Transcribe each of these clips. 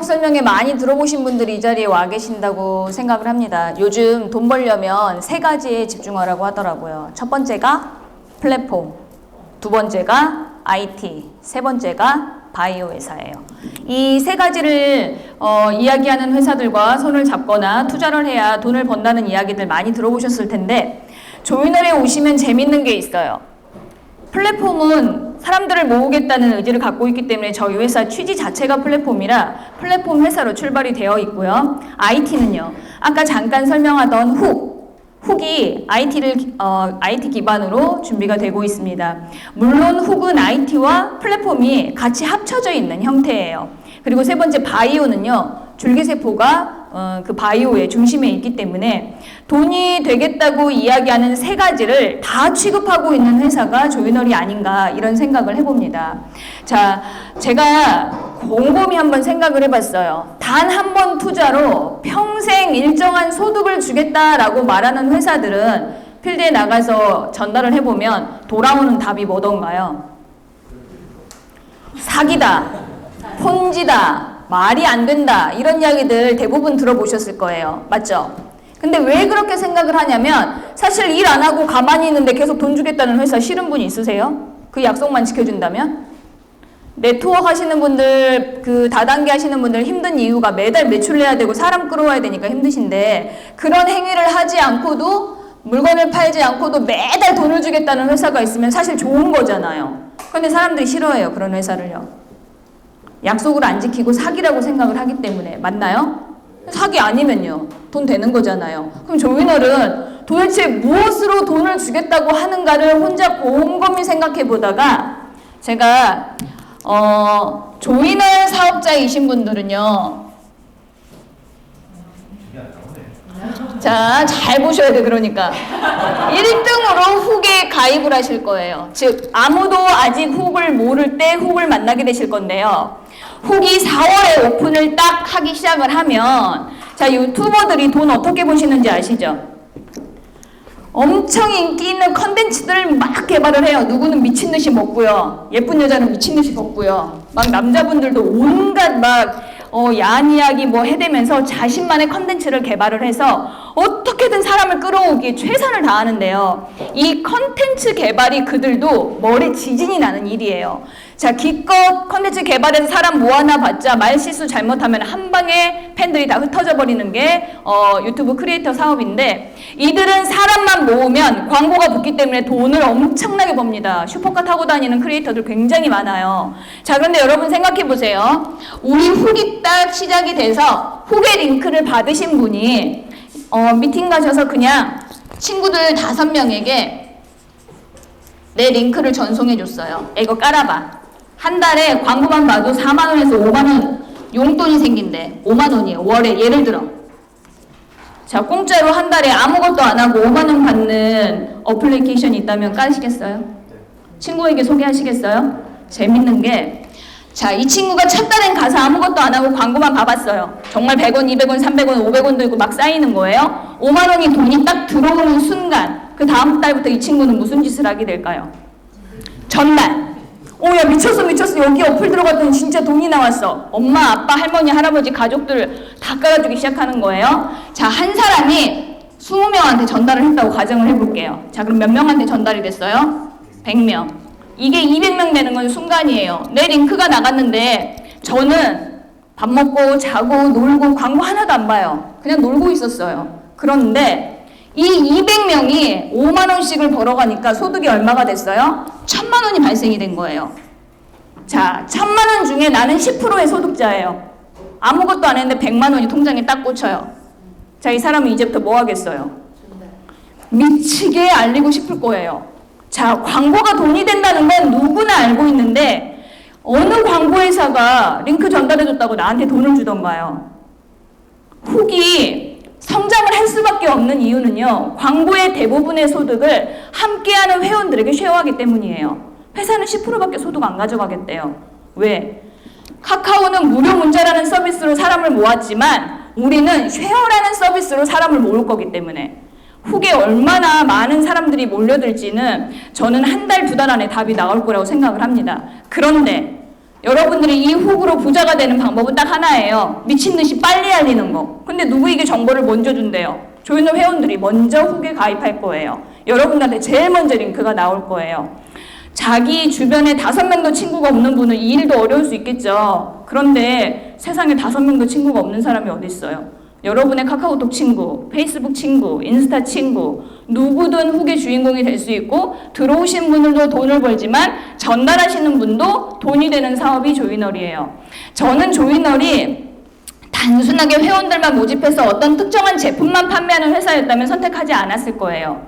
사업 설명회 많이 들어보신 분들이 이 자리에 와 계신다고 생각을 합니다. 요즘 돈 벌려면 세 가지에 집중하라고 하더라고요. 첫 번째가 플랫폼, 두 번째가 IT, 세 번째가 바이오 회사예요. 이 세 가지를 이야기하는 회사들과 손을 잡거나 투자를 해야 돈을 번다는 이야기들 많이 들어보셨을 텐데 조이널에 오시면 재밌는 게 있어요. 플랫폼은 사람들을 모으겠다는 의지를 갖고 있기 때문에 저희 회사 취지 자체가 플랫폼이라 플랫폼 회사로 출발이 되어 있고요. IT는요. 아까 잠깐 설명하던 훅이 IT 기반으로 준비가 되고 있습니다. 물론 훅은 IT와 플랫폼이 같이 합쳐져 있는 형태예요. 그리고 세 번째 바이오는요. 줄기세포가 그 바이오의 중심에 있기 때문에 돈이 되겠다고 이야기하는 세 가지를 다 취급하고 있는 회사가 조이널이 아닌가 이런 생각을 해봅니다. 자, 제가 곰곰이 한번 생각을 해봤어요. 단 한 번 투자로 평생 일정한 소득을 주겠다라고 말하는 회사들은 필드에 나가서 전달을 해보면 돌아오는 답이 뭐던가요? 사기다, 폰지다, 말이 안 된다 이런 이야기들 대부분 들어보셨을 거예요. 맞죠? 근데 왜 그렇게 생각을 하냐면 사실 일 안 하고 가만히 있는데 계속 돈 주겠다는 회사 싫은 분 있으세요? 그 약속만 지켜준다면? 네트워크 하시는 분들, 그 다단계 하시는 분들 힘든 이유가 매달 매출내야 되고 사람 끌어와야 되니까 힘드신데 그런 행위를 하지 않고도 물건을 팔지 않고도 매달 돈을 주겠다는 회사가 있으면 사실 좋은 거잖아요. 근데 사람들이 싫어해요. 그런 회사를요. 약속을 안 지키고 사기라고 생각을 하기 때문에. 맞나요? 사기 아니면요. 돈 되는 거잖아요. 그럼 조이널은 도대체 무엇으로 돈을 주겠다고 하는가를 혼자 곰곰이 생각해 보다가 제가 조이널 사업자이신 분들은요. 자, 잘 보셔야 돼. 그러니까 1등으로 훅에 가입을 하실 거예요. 즉 아무도 아직 훅을 모를 때 훅을 만나게 되실 건데요. 훅이 4월에 오픈을 딱 하기 시작을 하면 자, 유튜버들이 돈 어떻게 버시는지 아시죠? 엄청 인기 있는 컨텐츠들을 막 개발을 해요. 누구는 미친듯이 먹고요. 예쁜 여자는 미친듯이 먹고요. 막 남자분들도 온갖 막 야한 이야기 뭐 해대면서 자신만의 컨텐츠를 개발을 해서 어떻게든 사람을 끌어오기에 최선을 다하는데요. 이 컨텐츠 개발이 그들도 머리 지진이 나는 일이에요. 자, 기껏 컨텐츠 개발해서 사람 모아놔 봤자 말실수 잘못하면 한 방에 팬들이 다 흩어져 버리는 게 유튜브 크리에이터 사업인데 이들은 사람만 모으면 광고가 붙기 때문에 돈을 엄청나게 법니다. 슈퍼카 타고 다니는 크리에이터들 굉장히 많아요. 자, 그런데 여러분 생각해 보세요. 우리 훅이 딱 시작이 돼서 훅의 링크를 받으신 분이 미팅 가셔서 그냥 친구들 5명에게 내 링크를 전송해 줬어요. 이거 깔아봐. 한 달에 광고만 봐도 4만 원에서 5만 원 용돈이 생긴대. 5만 원이에요. 월에 예를 들어. 자, 공짜로 한 달에 아무것도 안 하고 5만 원 받는 어플리케이션이 있다면 까시겠어요? 친구에게 소개하시겠어요? 재밌는 게 자, 이 친구가 첫 달엔 가서 아무것도 안 하고 광고만 봐봤어요. 정말 100원, 200원, 300원, 500원도 있고 막 쌓이는 거예요. 5만 원이 돈이 딱 들어오는 순간 그 다음 달부터 이 친구는 무슨 짓을 하게 될까요? 전날. 야, 미쳤어. 여기 어플 들어갔더니 진짜 돈이 나왔어. 엄마, 아빠, 할머니, 할아버지, 가족들 다 깔아주기 시작하는 거예요. 자, 한 사람이 20명한테 전달을 했다고 가정을 해볼게요. 자, 그럼 몇 명한테 전달이 됐어요? 100명. 이게 200명 되는 건 순간이에요. 내 링크가 나갔는데 저는 밥 먹고 자고 놀고 광고 하나도 안 봐요. 그냥 놀고 있었어요. 그런데 이 200명이 5만 원씩을 벌어가니까 소득이 얼마가 됐어요? 1000만 원이 발생이 된 거예요. 자, 1000만 원 중에 나는 10%의 소득자예요. 아무것도 안 했는데 100만 원이 통장에 딱 꽂혀요. 자, 이 사람은 이제부터 뭐 하겠어요? 미치게 알리고 싶을 거예요. 자, 광고가 돈이 된다는 건 누구나 알고 있는데 어느 광고회사가 링크 전달해줬다고 나한테 돈을 주던가요? 훅이 성장을 할 수밖에 없는 이유는요. 광고의 대부분의 소득을 함께하는 회원들에게 쉐어하기 때문이에요. 회사는 10%밖에 소득 안 가져가겠대요. 왜? 카카오는 무료 문자라는 서비스로 사람을 모았지만 우리는 쉐어라는 서비스로 사람을 모을 거기 때문에 훅에 얼마나 많은 사람들이 몰려들지는 저는 한 달, 2달 안에 답이 나올 거라고 생각을 합니다. 그런데 여러분들이 이 훅으로 부자가 되는 방법은 딱 하나예요. 미친 듯이 빨리 알리는 거. 근데 누구에게 정보를 먼저 준대요? 조인업 회원들이 먼저 훅에 가입할 거예요. 여러분한테 제일 먼저 링크가 나올 거예요. 자기 주변에 5명도 친구가 없는 분은 이 일도 어려울 수 있겠죠. 그런데 세상에 5명도 친구가 없는 사람이 어디 있어요? 여러분의 카카오톡 친구, 페이스북 친구, 인스타 친구, 누구든 훅의 주인공이 될 수 있고, 들어오신 분들도 돈을 벌지만 전달하시는 분도 돈이 되는 사업이 조이널이에요. 저는 조이널이 단순하게 회원들만 모집해서 어떤 특정한 제품만 판매하는 회사였다면 선택하지 않았을 거예요.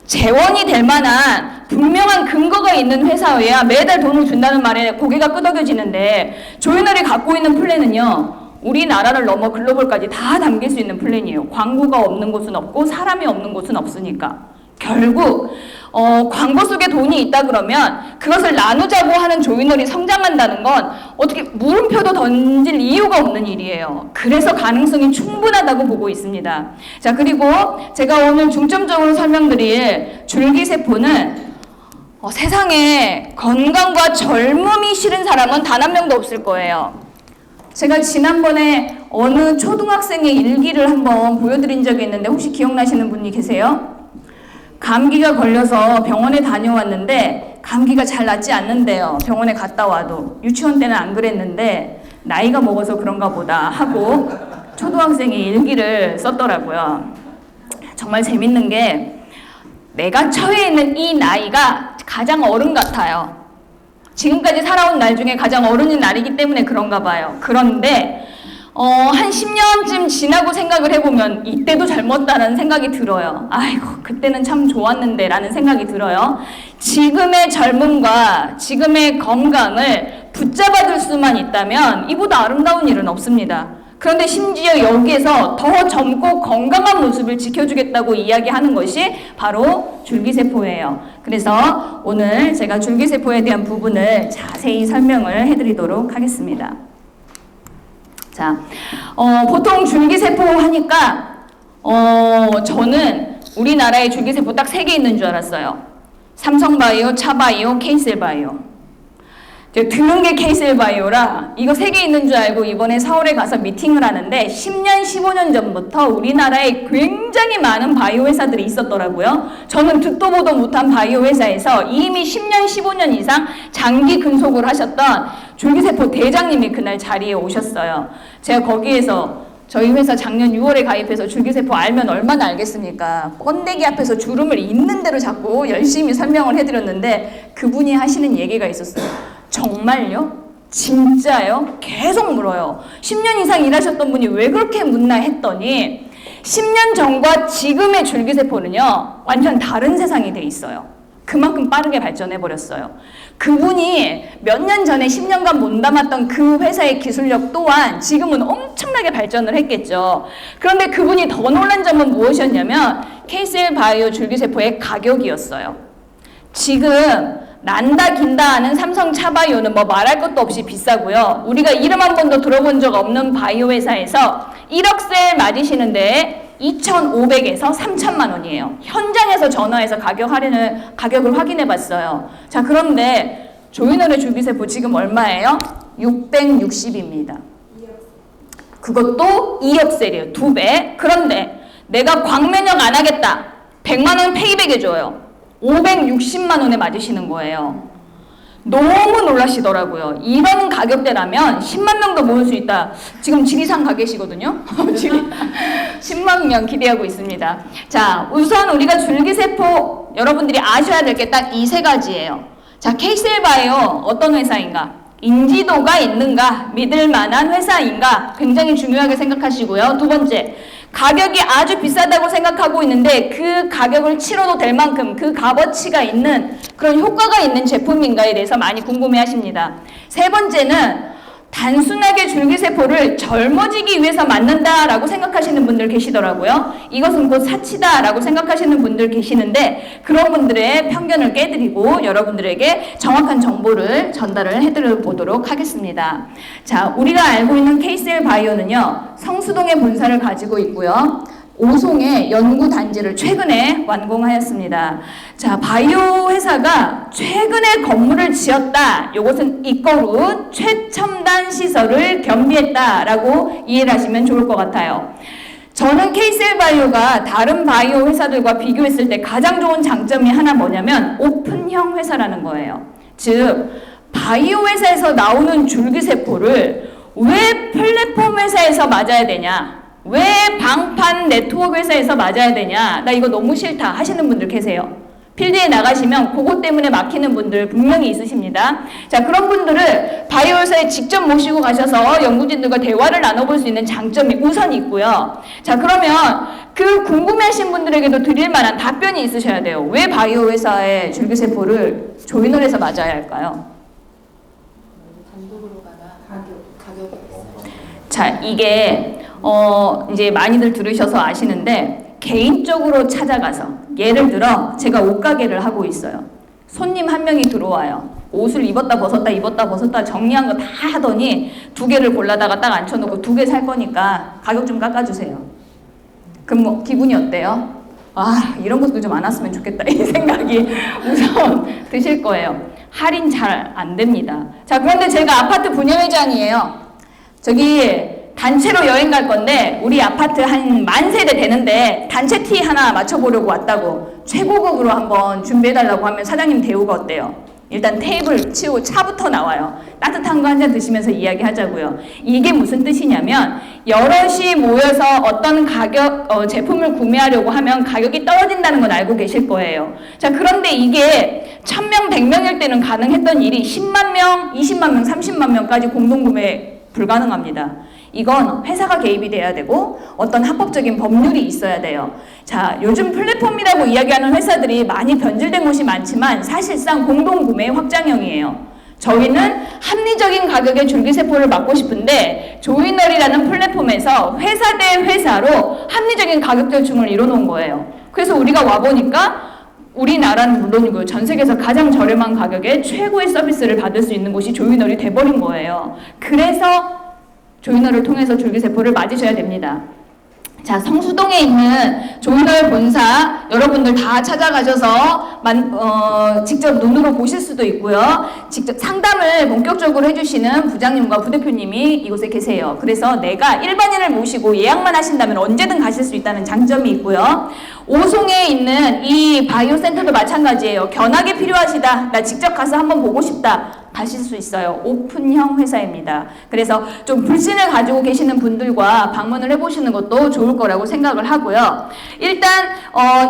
재원이 될 만한 분명한 근거가 있는 회사여야 매달 돈을 준다는 말에 고개가 끄덕여지는데, 조이널이 갖고 있는 플랜은요, 우리나라를 넘어 글로벌까지 다 담길 수 있는 플랜이에요. 광고가 없는 곳은 없고 사람이 없는 곳은 없으니까. 결국 광고 속에 돈이 있다 그러면 그것을 나누자고 하는 조이널이 성장한다는 건 어떻게 물음표도 던질 이유가 없는 일이에요. 그래서 가능성이 충분하다고 보고 있습니다. 자, 그리고 제가 오늘 중점적으로 설명드릴 줄기세포는 세상에 건강과 젊음이 싫은 사람은 단 한 명도 없을 거예요. 제가 지난번에 어느 초등학생의 일기를 한번 보여드린 적이 있는데 혹시 기억나시는 분이 계세요? 감기가 걸려서 병원에 다녀왔는데 감기가 잘 낫지 않는데요. 병원에 갔다 와도. 유치원 때는 안 그랬는데 나이가 먹어서 그런가 보다 하고 초등학생이 일기를 썼더라고요. 정말 재밌는 게 내가 처해 있는 이 나이가 가장 어른 같아요. 지금까지 살아온 날 중에 가장 어른인 날이기 때문에 그런가 봐요. 그런데 한 10년쯤 지나고 생각을 해보면 이때도 젊었다는 생각이 들어요. 아이고 그때는 참 좋았는데 라는 생각이 들어요. 지금의 젊음과 지금의 건강을 붙잡아둘 수만 있다면 이보다 아름다운 일은 없습니다. 그런데 심지어 여기에서 더 젊고 건강한 모습을 지켜주겠다고 이야기하는 것이 바로 줄기세포예요. 그래서 오늘 제가 줄기세포에 대한 부분을 자세히 설명을 해드리도록 하겠습니다. 자, 보통 줄기세포 하니까 저는 우리나라에 줄기세포 딱 3개 있는 줄 알았어요. 삼성바이오, 차바이오, 케이셀바이오. 드는 게 케이셀바이오라 이거 3개 있는 줄 알고 이번에 서울에 가서 미팅을 하는데 10년, 15년 전부터 우리나라에 굉장히 많은 바이오 회사들이 있었더라고요. 저는 듣도 보도 못한 바이오 회사에서 이미 10년, 15년 이상 장기 근속을 하셨던 줄기세포 대장님이 그날 자리에 오셨어요. 제가 거기에서 저희 회사 작년 6월에 가입해서 줄기세포 알면 얼마나 알겠습니까? 번데기 앞에서 주름을 있는 대로 자꾸 열심히 설명을 해드렸는데 그분이 하시는 얘기가 있었어요. 정말요? 진짜요? 계속 물어요. 10년 이상 일하셨던 분이 왜 그렇게 묻나 했더니 10년 전과 지금의 줄기세포는요 완전 다른 세상이 돼 있어요. 그만큼 빠르게 발전해버렸어요. 그분이 몇 년 전에 10년간 몸담았던 그 회사의 기술력 또한 지금은 엄청나게 발전을 했겠죠. 그런데 그분이 더 놀란 점은 무엇이었냐면 케이셀바이오 줄기세포의 가격이었어요. 지금 난다 긴다 하는 삼성 차바이오는 뭐 말할 것도 없이 비싸고요. 우리가 이름 한 번도 들어본 적 없는 바이오 회사에서 1억셀 맞으시는데 2,500에서 3,000만 원이에요. 현장에서 전화해서 가격을 확인해 봤어요. 자, 그런데 조이널의 줄기세포 지금 얼마예요? 660입니다. 그것도 2억셀이에요. 2배. 그런데 내가 광면역 안 하겠다. 100만 원 페이백 해줘요. 560만 원에 맞으시는 거예요. 너무 놀라시더라고요. 이런 가격대라면 10만 명도 모을 수 있다. 지금 지리산 가 계시거든요. 10만 명 기대하고 있습니다. 자, 우선 우리가 줄기세포 여러분들이 아셔야 될 게 딱 이 3가지예요. 자, 케이셀바이오 어떤 회사인가? 인지도가 있는가? 믿을 만한 회사인가? 굉장히 중요하게 생각하시고요. 2번째, 가격이 아주 비싸다고 생각하고 있는데 그 가격을 치러도 될 만큼 그 값어치가 있는 그런 효과가 있는 제품인가에 대해서 많이 궁금해 하십니다. 3번째는 단순하게 줄기세포를 젊어지기 위해서 맞는다라고 생각하시는 분들 계시더라고요. 이것은 곧 사치다라고 생각하시는 분들 계시는데 그런 분들의 편견을 깨드리고 여러분들에게 정확한 정보를 전달을 해드려 보도록 하겠습니다. 자, 우리가 알고 있는 케이셀바이오는요 성수동에 본사를 가지고 있고요. 오송의 연구단지를 최근에 완공하였습니다. 자, 바이오 회사가 최근에 건물을 지었다. 이것은 이거로 최첨단 시설을 겸비했다라고 이해를 하시면 좋을 것 같아요. 저는 KCL바이오가 다른 바이오 회사들과 비교했을 때 가장 좋은 장점이 하나 뭐냐면 오픈형 회사라는 거예요. 즉, 바이오 회사에서 나오는 줄기세포를 왜 플랫폼 회사에서 맞아야 되냐? 왜 방판 네트워크 회사에서 맞아야 되냐? 나 이거 너무 싫다 하시는 분들 계세요. 필드에 나가시면 그것 때문에 막히는 분들 분명히 있으십니다. 자, 그런 분들을 바이오 회사에 직접 모시고 가셔서 연구진들과 대화를 나눠볼 수 있는 장점이 우선 있고요. 자, 그러면 그 궁금해하신 분들에게도 드릴 만한 답변이 있으셔야 돼요. 왜 바이오 회사의 줄기세포를 조이널에서 맞아야 할까요? 단독으로 가나 가격이 있어요. 자, 이게 이제 많이들 들으셔서 아시는데 개인적으로 찾아가서 예를 들어 제가 옷가게를 하고 있어요. 손님 한 명이 들어와요. 옷을 입었다 벗었다 정리한 거 다 하더니 2개를 골라다가 딱 앉혀놓고 2개 살 거니까 가격 좀 깎아주세요. 그럼 뭐 기분이 어때요? 아, 이런 것도 좀 안 왔으면 좋겠다 이 생각이 우선 드실 거예요. 할인 잘 안 됩니다. 자, 그런데 제가 아파트 분양회장이에요. 저기 단체로 여행 갈 건데 우리 아파트 한 10,000세대 되는데 단체 티 하나 맞춰보려고 왔다고 최고급으로 한번 준비해달라고 하면 사장님 대우가 어때요? 일단 테이블 치우고 차부터 나와요. 따뜻한 거 한 잔 드시면서 이야기하자고요. 이게 무슨 뜻이냐면 여럿이 모여서 어떤 제품을 구매하려고 하면 가격이 떨어진다는 건 알고 계실 거예요. 자, 그런데 이게 1,000명, 100명일 때는 가능했던 일이 10만 명, 20만 명, 30만 명까지 공동구매 불가능합니다. 이건 회사가 개입이 돼야 되고 어떤 합법적인 법률이 있어야 돼요. 자, 요즘 플랫폼이라고 이야기하는 회사들이 많이 변질된 곳이 많지만 사실상 공동구매 확장형이에요. 저희는 합리적인 가격의 줄기세포를 막고 싶은데 조이널이라는 플랫폼에서 회사 대 회사로 합리적인 가격 절충을 이뤄놓은 거예요. 그래서 우리가 와보니까 우리나라는 물론이고 전 세계에서 가장 저렴한 가격에 최고의 서비스를 받을 수 있는 곳이 조이널이 돼버린 거예요. 그래서 조이널을 통해서 줄기세포를 맞으셔야 됩니다. 자, 성수동에 있는 조이널 본사 여러분들 다 찾아가셔서 직접 눈으로 보실 수도 있고요. 직접 상담을 본격적으로 해주시는 부장님과 부대표님이 이곳에 계세요. 그래서 내가 일반인을 모시고 예약만 하신다면 언제든 가실 수 있다는 장점이 있고요. 오송에 있는 이 바이오 센터도 마찬가지예요. 견학이 필요하시다. 나 직접 가서 한번 보고 싶다. 가실 수 있어요. 오픈형 회사입니다. 그래서 좀 불신을 가지고 계시는 분들과 방문을 해보시는 것도 좋을 거라고 생각을 하고요. 일단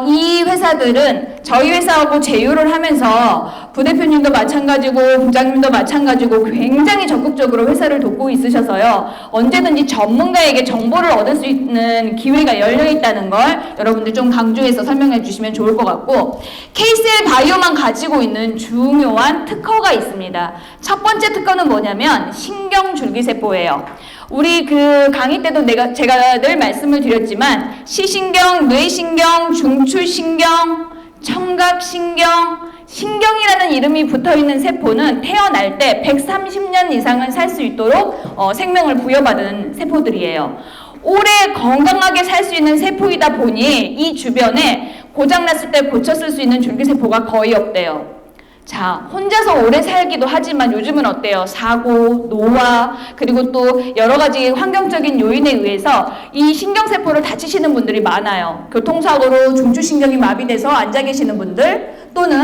이 회사들은 저희 회사하고 제휴를 하면서 부대표님도 마찬가지고 부장님도 마찬가지고 굉장히 적극적으로 회사를 돕고 있으셔서요. 언제든지 전문가에게 정보를 얻을 수 있는 기회가 열려 있다는 걸 여러분들 좀 강조해서 설명해 주시면 좋을 것 같고, KCL 바이오만 가지고 있는 중요한 특허가 있습니다. 첫 번째 특허는 뭐냐면 신경줄기세포예요. 우리 그 강의 때도 제가 늘 말씀을 드렸지만 시신경, 뇌신경, 중추신경, 청각신경, 신경이라는 이름이 붙어있는 세포는 태어날 때 130년 이상은 살 수 있도록 생명을 부여받은 세포들이에요. 오래 건강하게 살 수 있는 세포이다 보니 이 주변에 고장났을 때 고쳤을 수 있는 줄기세포가 거의 없대요. 자, 혼자서 오래 살기도 하지만 요즘은 어때요? 사고, 노화, 그리고 또 여러 가지 환경적인 요인에 의해서 이 신경세포를 다치시는 분들이 많아요. 교통사고로 중추신경이 마비돼서 앉아 계시는 분들, 또는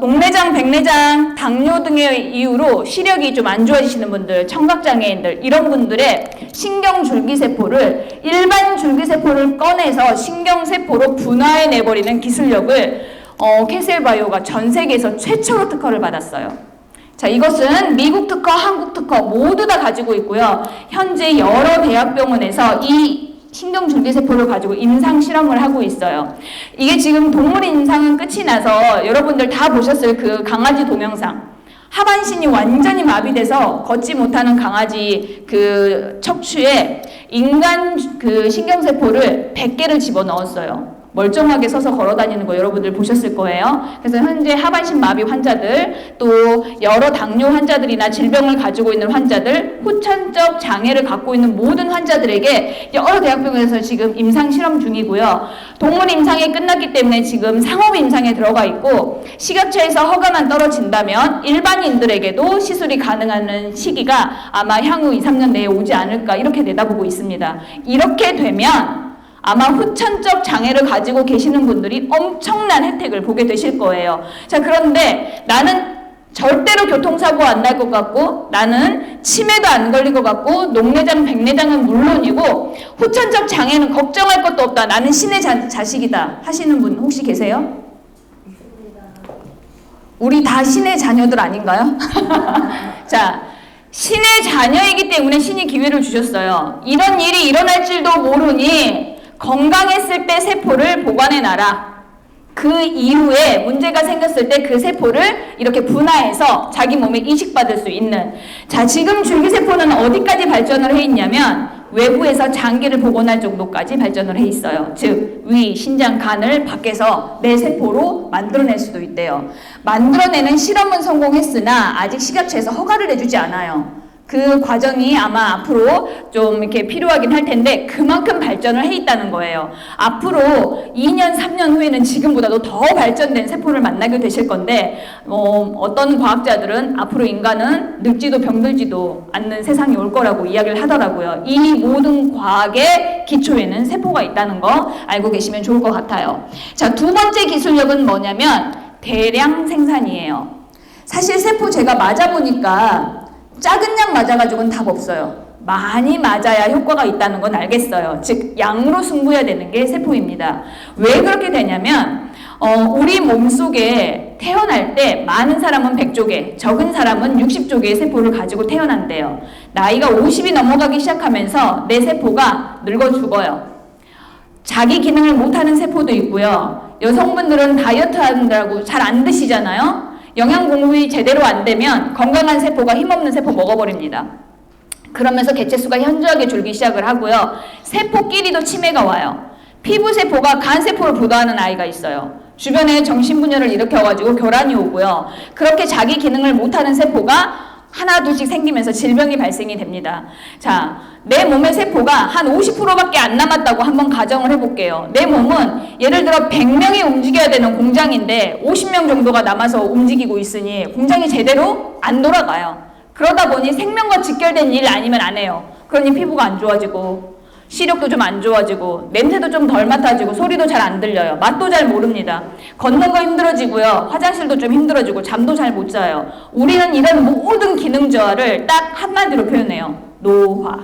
녹내장, 백내장, 당뇨 등의 이유로 시력이 좀 안 좋아지시는 분들, 청각장애인들, 이런 분들의 신경줄기세포를 일반 줄기세포를 꺼내서 신경세포로 분화해내버리는 기술력을 KCL바이오가 전 세계에서 최초로 특허를 받았어요. 자, 이것은 미국 특허, 한국 특허 모두 다 가지고 있고요. 현재 여러 대학병원에서 이 신경줄기세포를 가지고 임상 실험을 하고 있어요. 이게 지금 동물 임상은 끝이 나서 여러분들 다 보셨을 그 강아지 동영상. 하반신이 완전히 마비돼서 걷지 못하는 강아지 그 척추에 인간 그 신경세포를 100개를 집어넣었어요. 멀쩡하게 서서 걸어 다니는 거 여러분들 보셨을 거예요. 그래서 현재 하반신 마비 환자들, 또 여러 당뇨 환자들이나 질병을 가지고 있는 환자들, 후천적 장애를 갖고 있는 모든 환자들에게 여러 대학병원에서 지금 임상 실험 중이고요. 동물 임상이 끝났기 때문에 지금 상업 임상에 들어가 있고, 식약처에서 허가만 떨어진다면 일반인들에게도 시술이 가능한 시기가 아마 향후 2, 3년 내에 오지 않을까 이렇게 내다보고 있습니다. 이렇게 되면 아마 후천적 장애를 가지고 계시는 분들이 엄청난 혜택을 보게 되실 거예요. 자, 그런데 나는 절대로 교통사고 안 날 것 같고, 나는 치매도 안 걸릴 것 같고, 녹내장, 백내장은 물론이고, 후천적 장애는 걱정할 것도 없다. 나는 신의 자식이다. 하시는 분 혹시 계세요? 우리 다 신의 자녀들 아닌가요? 자, 신의 자녀이기 때문에 신이 기회를 주셨어요. 이런 일이 일어날 줄도 모르니 건강했을 때 세포를 보관해놔라. 그 이후에 문제가 생겼을 때 그 세포를 이렇게 분화해서 자기 몸에 이식받을 수 있는. 자, 지금 줄기세포는 어디까지 발전을 해 있냐면 외부에서 장기를 복원할 정도까지 발전을 해 있어요. 즉 위, 신장, 간을 밖에서 내 세포로 만들어낼 수도 있대요. 만들어내는 실험은 성공했으나 아직 식약처에서 허가를 내주지 않아요. 그 과정이 아마 앞으로 좀 이렇게 필요하긴 할 텐데 그만큼 발전을 해 있다는 거예요. 앞으로 2년, 3년 후에는 지금보다도 더 발전된 세포를 만나게 되실 건데 어떤 과학자들은 앞으로 인간은 늙지도 병들지도 않는 세상이 올 거라고 이야기를 하더라고요. 이 모든 과학의 기초에는 세포가 있다는 거 알고 계시면 좋을 것 같아요. 자, 두 번째 기술력은 뭐냐면 대량 생산이에요. 사실 세포 제가 맞아보니까 작은 양 맞아가지고는 답 없어요. 많이 맞아야 효과가 있다는 건 알겠어요. 즉 양으로 승부해야 되는 게 세포입니다. 왜 그렇게 되냐면 우리 몸속에 태어날 때 많은 사람은 100조개, 적은 사람은 60조개의 세포를 가지고 태어난대요. 나이가 50이 넘어가기 시작하면서 내 세포가 늙어 죽어요. 자기 기능을 못하는 세포도 있고요. 여성분들은 다이어트 하느라고 잘 안 드시잖아요. 영양 공급이 제대로 안 되면 건강한 세포가 힘없는 세포 먹어버립니다. 그러면서 개체수가 현저하게 줄기 시작을 하고요. 세포끼리도 치매가 와요. 피부세포가 간세포를 보도하는 아이가 있어요. 주변에 정신분열을 일으켜가지고 교란이 오고요. 그렇게 자기 기능을 못하는 세포가 하나 둘씩 생기면서 질병이 발생이 됩니다. 자, 내 몸의 세포가 한 50%밖에 안 남았다고 한번 가정을 해볼게요. 내 몸은 예를 들어 100명이 움직여야 되는 공장인데 50명 정도가 남아서 움직이고 있으니 공장이 제대로 안 돌아가요. 그러다 보니 생명과 직결된 일 아니면 안 해요. 그러니 피부가 안 좋아지고 시력도 좀 안 좋아지고 냄새도 좀 덜 맡아지고 소리도 잘 안 들려요. 맛도 잘 모릅니다. 걷는 거 힘들어지고요. 화장실도 좀 힘들어지고 잠도 잘 못 자요. 우리는 이런 모든 기능 저하를 딱 한마디로 표현해요. 노화.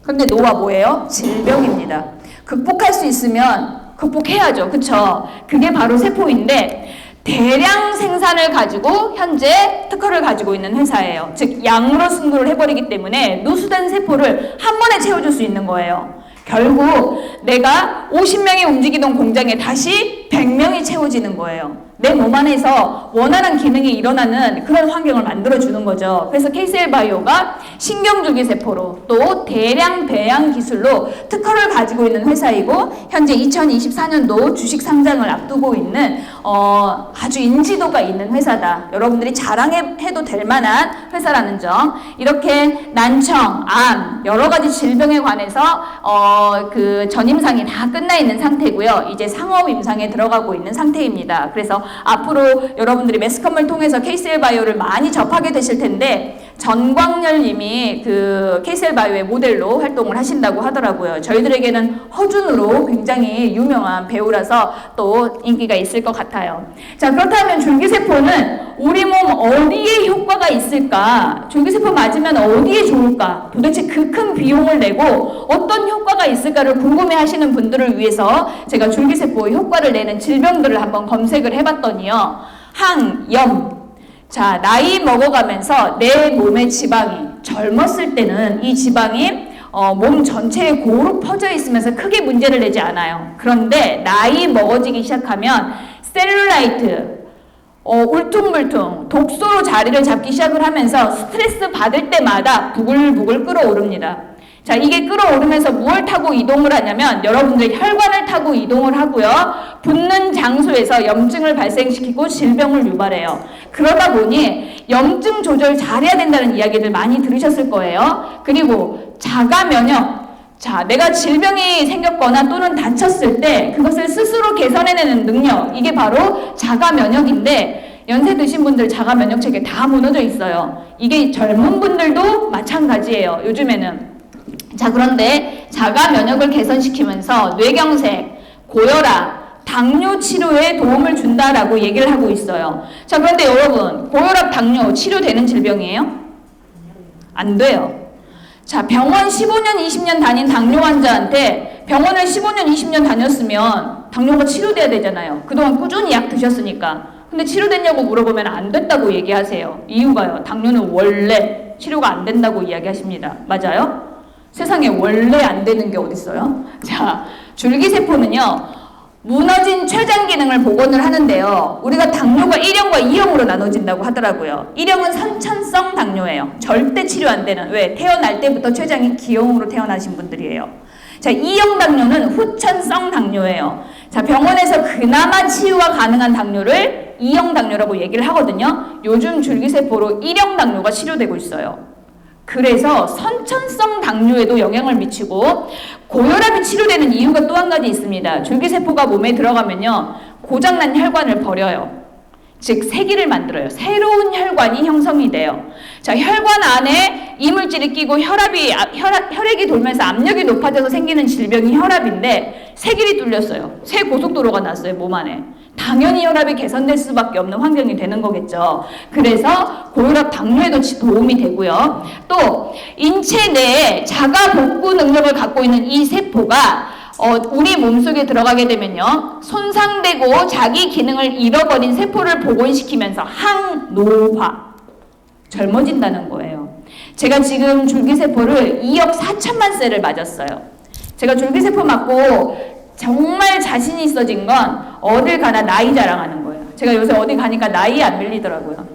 그런데 노화 뭐예요? 질병입니다. 극복할 수 있으면 극복해야죠. 그쵸? 그게 바로 세포인데 대량 생산을 가지고 현재 특허를 가지고 있는 회사예요. 즉 양으로 승부를 해버리기 때문에 누수된 세포를 한 번에 채워줄 수 있는 거예요. 결국 내가 50명이 움직이던 공장에 다시 100명이 채워지는 거예요. 내 몸 안에서 원활한 기능이 일어나는 그런 환경을 만들어주는 거죠. 그래서 KCL-바이오가 신경줄기세포로 또 대량 배양 기술로 특허를 가지고 있는 회사이고 현재 2024년도 주식 상장을 앞두고 있는 아주 인지도가 있는 회사다. 여러분들이 자랑해도 될 만한 회사라는 점. 이렇게 난청, 암, 여러 가지 질병에 관해서 그 전임상이 다 끝나 있는 상태고요. 이제 상업 임상에 들어가고 있는 상태입니다. 그래서 앞으로 여러분들이 매스컴을 통해서 KCL-바이오를 많이 접하게 되실 텐데 전광열 님이 그 KCL-바이오의 모델로 활동을 하신다고 하더라고요. 저희들에게는 허준으로 굉장히 유명한 배우라서 또 인기가 있을 것 같아요. 자, 그렇다면 줄기세포는 우리 몸 어디에 효과가 있을까? 줄기세포 맞으면 어디에 좋을까? 도대체 그 큰 비용을 내고 어떤 효과가 있을까를 궁금해 하시는 분들을 위해서 제가 줄기세포의 효과를 내는 질병들을 한번 검색을 해봤더니요. 항염. 자, 나이 먹어가면서 내 몸의 지방이 젊었을 때는 이 지방이 몸 전체에 고루 퍼져 있으면서 크게 문제를 내지 않아요. 그런데 나이 먹어지기 시작하면 셀룰라이트, 울퉁불퉁, 독소로 자리를 잡기 시작을 하면서 스트레스 받을 때마다 부글부글 끓어오릅니다. 자, 이게 끌어오르면서 무엇을 타고 이동을 하냐면 여러분들 혈관을 타고 이동을 하고요. 붙는 장소에서 염증을 발생시키고 질병을 유발해요. 그러다 보니 염증 조절 잘해야 된다는 이야기들 많이 들으셨을 거예요. 그리고 자가 면역. 자, 내가 질병이 생겼거나 또는 다쳤을 때 그것을 스스로 개선해내는 능력. 이게 바로 자가 면역인데 연세 드신 분들 자가 면역 체계 다 무너져 있어요. 이게 젊은 분들도 마찬가지예요. 요즘에는. 자, 그런데 자가 면역을 개선시키면서 뇌경색, 고혈압, 당뇨 치료에 도움을 준다라고 얘기를 하고 있어요. 자, 그런데 여러분, 고혈압, 당뇨 치료되는 질병이에요? 안 돼요. 자, 병원 15년, 20년 다닌 당뇨 환자한테 병원을 15년, 20년 다녔으면 당뇨가 치료돼야 되잖아요. 그동안 꾸준히 약 드셨으니까. 근데 치료됐냐고 물어보면 안 됐다고 얘기하세요. 이유가요. 당뇨는 원래 치료가 안 된다고 이야기하십니다. 맞아요? 세상에 원래 안 되는 게 어딨어요? 자, 줄기세포는요, 무너진 췌장 기능을 복원을 하는데요. 우리가 당뇨가 1형과 2형으로 나눠진다고 하더라고요. 1형은 선천성 당뇨예요. 절대 치료 안 되는. 왜? 태어날 때부터 췌장이 기형으로 태어나신 분들이에요. 자, 2형 당뇨는 후천성 당뇨예요. 자, 병원에서 그나마 치유가 가능한 당뇨를 2형 당뇨라고 얘기를 하거든요. 요즘 줄기세포로 1형 당뇨가 치료되고 있어요. 그래서 선천성 당뇨에도 영향을 미치고 고혈압이 치료되는 이유가 또 한 가지 있습니다. 줄기세포가 몸에 들어가면요, 고장난 혈관을 버려요. 즉 세기를 만들어요. 새로운 혈관이 형성이 돼요. 자, 혈관 안에 이물질이 끼고 혈액이 돌면서 압력이 높아져서 생기는 질병이 혈압인데 세길이 뚫렸어요. 새 고속도로가 났어요, 몸 안에. 당연히 혈압이 개선될 수밖에 없는 환경이 되는 거겠죠. 그래서 고혈압, 당뇨에도 도움이 되고요. 또 인체 내에 자가 복구 능력을 갖고 있는 이 세포가 우리 몸속에 들어가게 되면요, 손상되고 자기 기능을 잃어버린 세포를 복원시키면서 항노화, 젊어진다는 거예요. 제가 지금 줄기세포를 2억 4천만 셀을 맞았어요. 제가 줄기세포 맞고 정말 자신이 있어진 건 어딜 가나 나이 자랑하는 거예요. 제가 요새 어디 가니까 나이 안 밀리더라고요.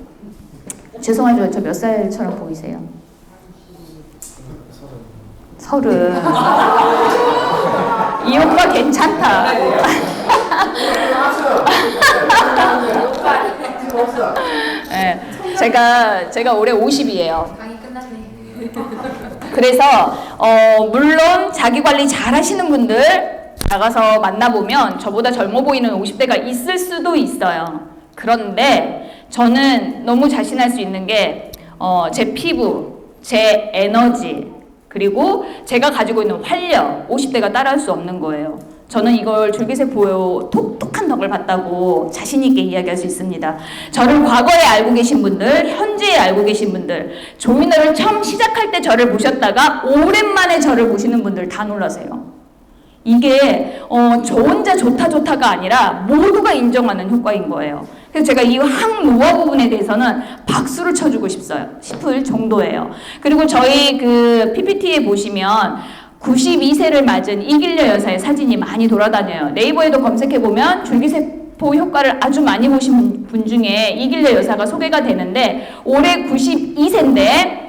죄송하죠, 저 몇 살처럼 보이세요? 30. 이 오빠 괜찮다. 네, 제가 올해 50이에요. 강의 끝났네. 그래서 물론 자기 관리 잘 하시는 분들 나가서 만나보면 저보다 젊어 보이는 50대가 있을 수도 있어요. 그런데 저는 너무 자신할 수 있는 게 제 피부, 제 에너지, 그리고 제가 가지고 있는 활력, 50대가 따라할 수 없는 거예요. 저는 이걸 줄기세포의 독특한 덕을 봤다고 자신 있게 이야기할 수 있습니다. 저를 과거에 알고 계신 분들, 현재에 알고 계신 분들, 조이너를 처음 시작할 때 저를 보셨다가 오랜만에 저를 보시는 분들 다 놀라세요. 이게 저 혼자 좋다가 아니라 모두가 인정하는 효과인 거예요. 그래서 제가 이 항노화 부분에 대해서는 박수를 쳐주고 싶을 정도예요. 그리고 저희 그 PPT에 보시면 92세를 맞은 이길려 여사의 사진이 많이 돌아다녀요. 네이버에도 검색해보면 줄기세포 효과를 아주 많이 보신 분 중에 이길려 여사가 소개가 되는데 올해 92세인데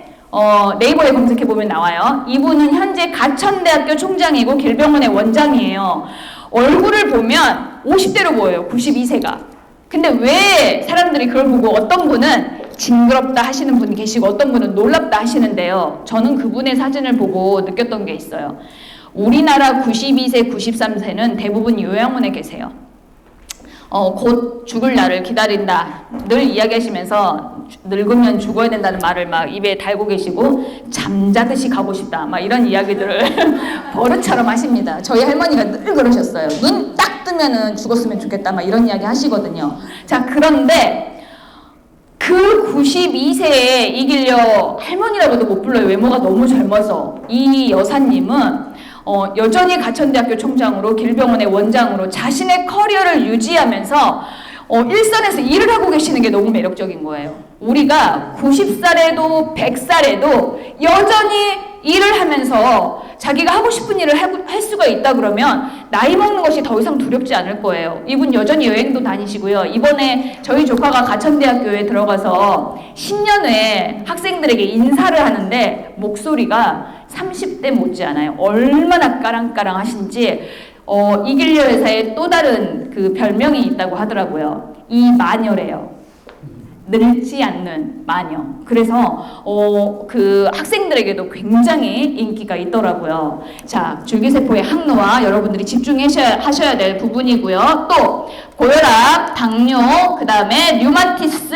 네이버에 검색해보면 나와요. 이분은 현재 가천대학교 총장이고 길병원의 원장이에요. 얼굴을 보면 50대로 보여요. 92세가. 근데 왜 사람들이 그걸 보고 어떤 분은 징그럽다 하시는 분이 계시고 어떤 분은 놀랍다 하시는데요. 저는 그분의 사진을 보고 느꼈던 게 있어요. 우리나라 92세, 93세는 대부분 요양원에 계세요. 곧 죽을 날을 기다린다 늘 이야기하시면서 늙으면 죽어야 된다는 말을 막 입에 달고 계시고 잠자듯이 가고 싶다 막 이런 이야기들을 버릇처럼 하십니다. 저희 할머니가 늘 그러셨어요. 눈 딱 뜨면은 죽었으면 좋겠다 막 이런 이야기 하시거든요. 자, 그런데 그 92세에 이길려 할머니라고도 못 불러요. 외모가 너무 젊어서. 이 여사님은 여전히 가천대학교 총장으로 길병원의 원장으로 자신의 커리어를 유지하면서 일선에서 일을 하고 계시는 게 너무 매력적인 거예요. 우리가 90살에도 100살에도 여전히 일을 하면서 자기가 하고 싶은 일을 할 수가 있다 그러면 나이 먹는 것이 더 이상 두렵지 않을 거예요. 이분 여전히 여행도 다니시고요. 이번에 저희 조카가 가천대학교에 들어가서 신년회 학생들에게 인사를 하는데 목소리가 30대 못지않아요. 얼마나 까랑까랑하신지 이길려 회사에 또 다른 그 별명이 있다고 하더라고요. 이 마녀래요. 늙지 않는 마녀. 그래서 그 학생들에게도 굉장히 인기가 있더라고요. 자, 줄기세포의 항노화 여러분들이 집중하셔야 될 부분이고요. 또 고혈압, 당뇨, 그 다음에 류마티스,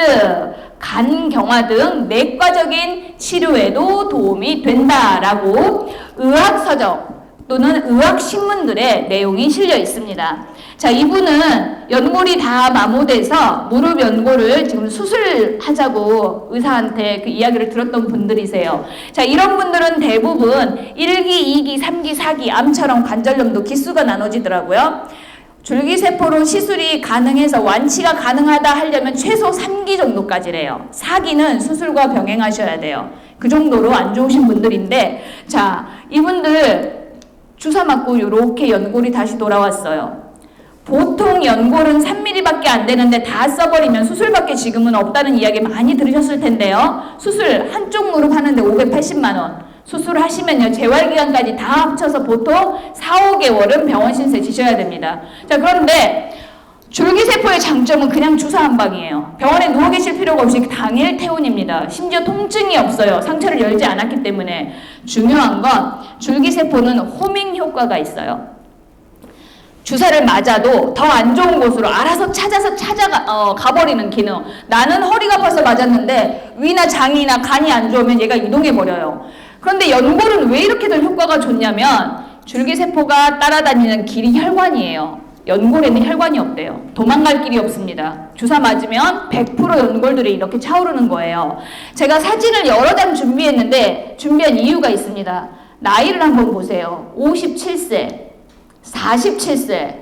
간경화 등 내과적인 치료에도 도움이 된다라고 의학서적 또는 의학신문들의 내용이 실려 있습니다. 자, 이분은 연골이 다 마모돼서 무릎 연골을 지금 수술하자고 의사한테 그 이야기를 들었던 분들이세요. 자, 이런 분들은 대부분 1기, 2기, 3기, 4기, 암처럼 관절염도 기수가 나눠지더라고요. 줄기세포로 시술이 가능해서 완치가 가능하다 하려면 최소 3기 정도까지래요. 4기는 수술과 병행하셔야 돼요. 그 정도로 안 좋으신 분들인데, 자, 이분들 주사 맞고 이렇게 연골이 다시 돌아왔어요. 보통 연골은 3mm밖에 안 되는데 다 써버리면 수술밖에 지금은 없다는 이야기 많이 들으셨을 텐데요. 수술 한쪽 무릎 하는데 580만 원. 수술하시면요, 재활기간까지 다 합쳐서 보통 4, 5개월은 병원 신세 지셔야 됩니다. 자, 그런데 줄기세포의 장점은 그냥 주사 한 방이에요. 병원에 누워 계실 필요가 없이 당일 퇴원입니다. 심지어 통증이 없어요. 상처를 열지 않았기 때문에. 중요한 건 줄기세포는 호밍 효과가 있어요. 주사를 맞아도 더 안 좋은 곳으로 알아서 가버리는 기능. 나는 허리가 아파서 맞았는데 위나 장이나 간이 안 좋으면 얘가 이동해버려요. 그런데 연골은 왜 이렇게들 효과가 좋냐면 줄기세포가 따라다니는 길이 혈관이에요. 연골에는 혈관이 없대요. 도망갈 길이 없습니다. 주사 맞으면 100% 연골들이 이렇게 차오르는 거예요. 제가 사진을 여러 장 준비했는데 준비한 이유가 있습니다. 나이를 한번 보세요. 57세, 47세,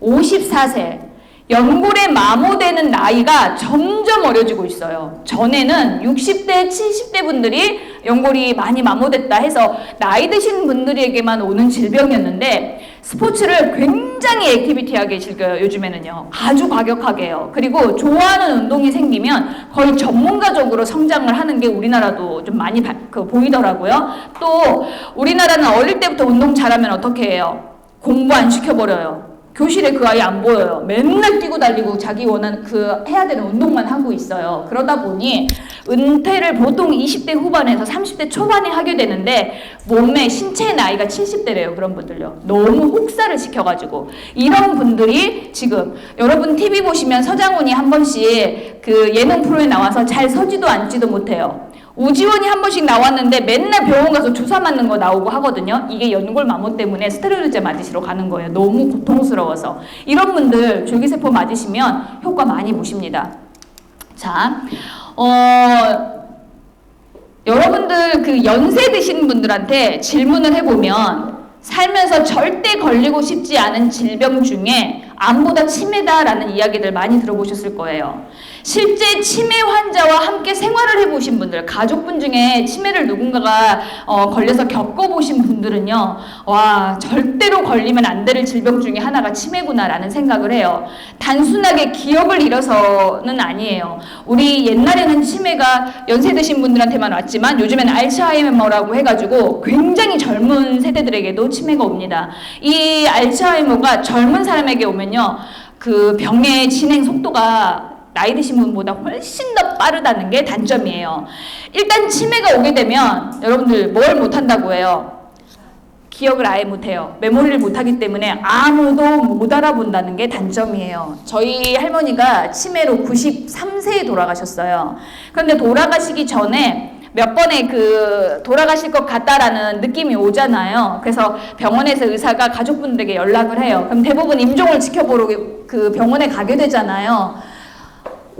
54세. 연골에 마모되는 나이가 점점 어려지고 있어요. 전에는 60대, 70대 분들이 연골이 많이 마모됐다 해서 나이 드신 분들에게만 오는 질병이었는데 스포츠를 굉장히 액티비티하게 즐겨요. 요즘에는요. 아주 과격하게 해요. 그리고 좋아하는 운동이 생기면 거의 전문가적으로 성장을 하는 게 우리나라도 좀 많이 보이더라고요. 또 우리나라는 어릴 때부터 운동 잘하면 어떻게 해요? 공부 안 시켜버려요. 교실에 그 아이 안 보여요. 맨날 뛰고 달리고 자기 원하는 해야 되는 운동만 하고 있어요. 그러다 보니 은퇴를 보통 20대 후반에서 30대 초반에 하게 되는데 몸매, 신체 나이가 70대래요. 그런 분들요. 너무 혹사를 시켜가지고. 이런 분들이 지금 여러분 TV 보시면 서장훈이 한 번씩 그 예능 프로에 나와서 잘 서지도 앉지도 못해요. 우지원이 한 번씩 나왔는데 맨날 병원 가서 주사 맞는 거 나오고 하거든요. 이게 연골 마모 때문에 스테로이드 맞으시러 가는 거예요. 너무 고통스러워서. 이런 분들 줄기세포 맞으시면 효과 많이 보십니다. 자, 여러분들 그 연세 드신 분들한테 질문을 해보면 살면서 절대 걸리고 싶지 않은 질병 중에 암보다 치매다라는 이야기들 많이 들어보셨을 거예요. 실제 치매 환자와 함께 생활을 해보신 분들, 가족분 중에 치매를 누군가가 걸려서 겪어보신 분들은요, 와, 절대로 걸리면 안 될 질병 중에 하나가 치매구나라는 생각을 해요. 단순하게 기억을 잃어서는 아니에요. 우리 옛날에는 치매가 연세 드신 분들한테만 왔지만 요즘엔 알츠하이머라고 해가지고 굉장히 젊은 세대들에게도 치매가 옵니다. 이 알츠하이머가 젊은 사람에게 오면요, 그 병의 진행 속도가 나이 드신 분보다 훨씬 더 빠르다는 게 단점이에요. 일단 치매가 오게 되면 여러분들 뭘 못한다고 해요? 기억을 아예 못해요. 메모리를 못하기 때문에 아무도 못 알아본다는 게 단점이에요. 저희 할머니가 치매로 93세에 돌아가셨어요. 그런데 돌아가시기 전에 몇 번의 돌아가실 것 같다라는 느낌이 오잖아요. 그래서 병원에서 의사가 가족분들에게 연락을 해요. 그럼 대부분 임종을 지켜보러 그 병원에 가게 되잖아요.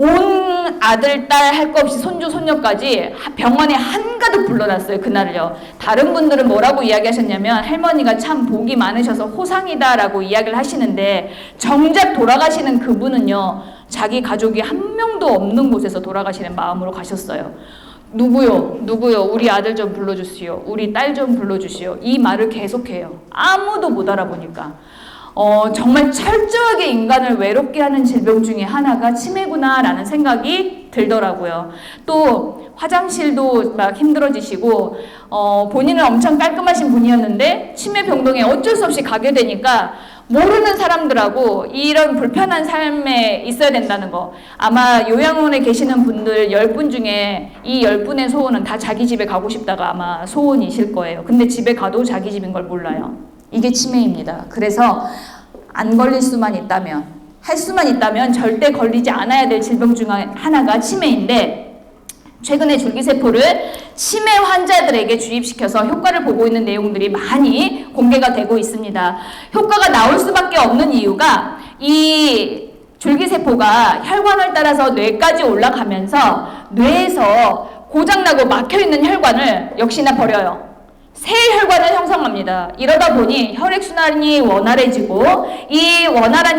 온 아들, 딸 할 거 없이 손주, 손녀까지 병원에 한가득 불러놨어요. 그날을요. 다른 분들은 뭐라고 이야기하셨냐면 할머니가 참 복이 많으셔서 호상이다라고 이야기를 하시는데 정작 돌아가시는 그분은요. 자기 가족이 한 명도 없는 곳에서 돌아가시는 마음으로 가셨어요. 누구요? 우리 아들 좀 불러주시오. 우리 딸 좀 불러주시오. 이 말을 계속해요. 아무도 못 알아보니까. 정말 철저하게 인간을 외롭게 하는 질병 중에 하나가 치매구나라는 생각이 들더라고요. 또 화장실도 막 힘들어지시고 본인은 엄청 깔끔하신 분이었는데 치매 병동에 어쩔 수 없이 가게 되니까 모르는 사람들하고 이런 불편한 삶에 있어야 된다는 거. 아마 요양원에 계시는 분들 10분 중에 이 10분의 소원은 다 자기 집에 가고 싶다가 아마 소원이실 거예요. 근데 집에 가도 자기 집인 걸 몰라요. 이게 치매입니다. 그래서 안 걸릴 수만 있다면, 할 수만 있다면 절대 걸리지 않아야 될 질병 중 하나가 치매인데, 최근에 줄기세포를 치매 환자들에게 주입시켜서 효과를 보고 있는 내용들이 많이 공개가 되고 있습니다. 효과가 나올 수밖에 없는 이유가 이 줄기세포가 혈관을 따라서 뇌까지 올라가면서 뇌에서 고장나고 막혀있는 혈관을 역시나 버려요. 새 혈관을 형성합니다. 이러다 보니 혈액순환이 원활해지고 이 원활한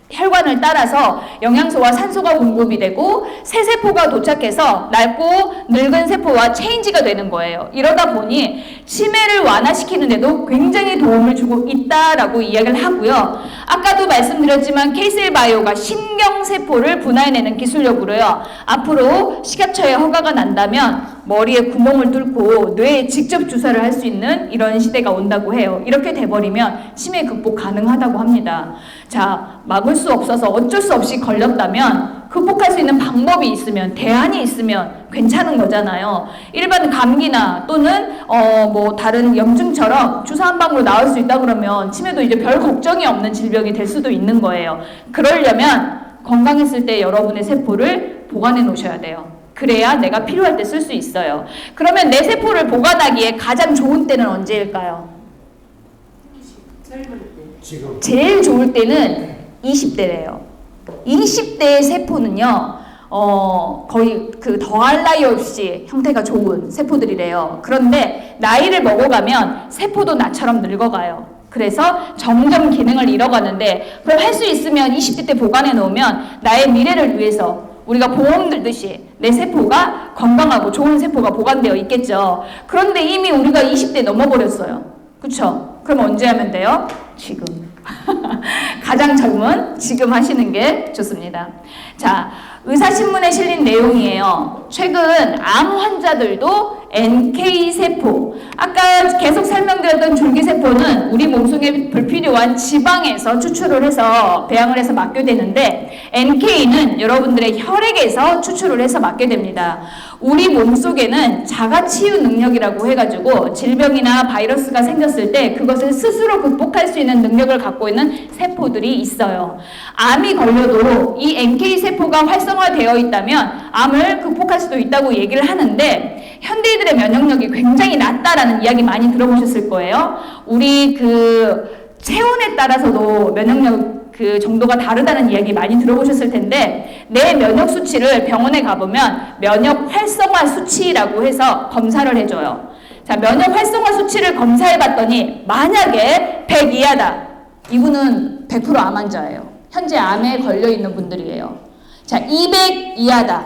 혈관을 따라서 영양소와 산소가 공급이 되고 새 세포가 도착해서 낡고 늙은 세포와 체인지가 되는 거예요. 이러다 보니 치매를 완화시키는 데도 굉장히 도움을 주고 있다라고 이야기를 하고요. 아까도 말씀드렸지만 K-셀바이오가 신경세포를 분해내는 기술력으로요. 앞으로 식약처에 허가가 난다면 머리에 구멍을 뚫고 뇌에 직접 주사를 할 수 있는 이런 시대가 온다고 해요. 이렇게 돼버리면 치매 극복 가능하다고 합니다. 자, 막을 수 없어서 어쩔 수 없이 걸렸다면 극복할 수 있는 방법이 있으면, 대안이 있으면 괜찮은 거잖아요. 일반 감기나 또는 뭐 다른 염증처럼 주사 한 방으로 나을 수 있다 그러면 치매도 이제 별 걱정이 없는 질병이 될 수도 있는 거예요. 그러려면 건강했을 때 여러분의 세포를 보관해 놓으셔야 돼요. 그래야 내가 필요할 때 쓸 수 있어요. 그러면 내 세포를 보관하기에 가장 좋은 때는 언제일까요? 지금. 제일 좋을 때는 20대래요. 20대의 세포는요, 거의 더할 나위 없이 형태가 좋은 세포들이래요. 그런데 나이를 먹어가면 세포도 나처럼 늙어가요. 그래서 점점 기능을 잃어가는데, 그럼 할 수 있으면 20대 때 보관해 놓으면 나의 미래를 위해서 우리가 보험 들듯이 내 세포가 건강하고 좋은 세포가 보관되어 있겠죠. 그런데 이미 우리가 20대 넘어버렸어요. 그쵸? 그럼 언제 하면 돼요? 지금. 가장 젊은 지금 하시는 게 좋습니다. 자, 의사신문에 실린 내용이에요. 최근 암 환자들도 NK세포, 아까 계속 설명드렸던 줄기세포는 우리 몸속에 불필요한 지방에서 추출을 해서 배양을 해서 막게 되는데, NK는 여러분들의 혈액에서 추출을 해서 막게 됩니다. 우리 몸속에는 자가치유 능력이라고 해가지고 질병이나 바이러스가 생겼을 때 그것을 스스로 극복할 수 있는 능력을 갖고 있는 세포들이 있어요. 암이 걸려도 이 NK세포가 활성화되어 있다면 암을 극복할 수도 있다고 얘기를 하는데, 현대인들의 면역력이 굉장히 낮다라는 이야기 많이 들어보셨을 거예요. 우리 체온에 따라서도 면역력 정도가 다르다는 이야기 많이 들어보셨을 텐데, 내 면역 수치를 병원에 가보면 면역 활성화 수치라고 해서 검사를 해줘요. 자, 면역 활성화 수치를 검사해 봤더니 만약에 100 이하다. 이분은 100% 암 환자예요. 현재 암에 걸려 있는 분들이에요. 자, 200 이하다.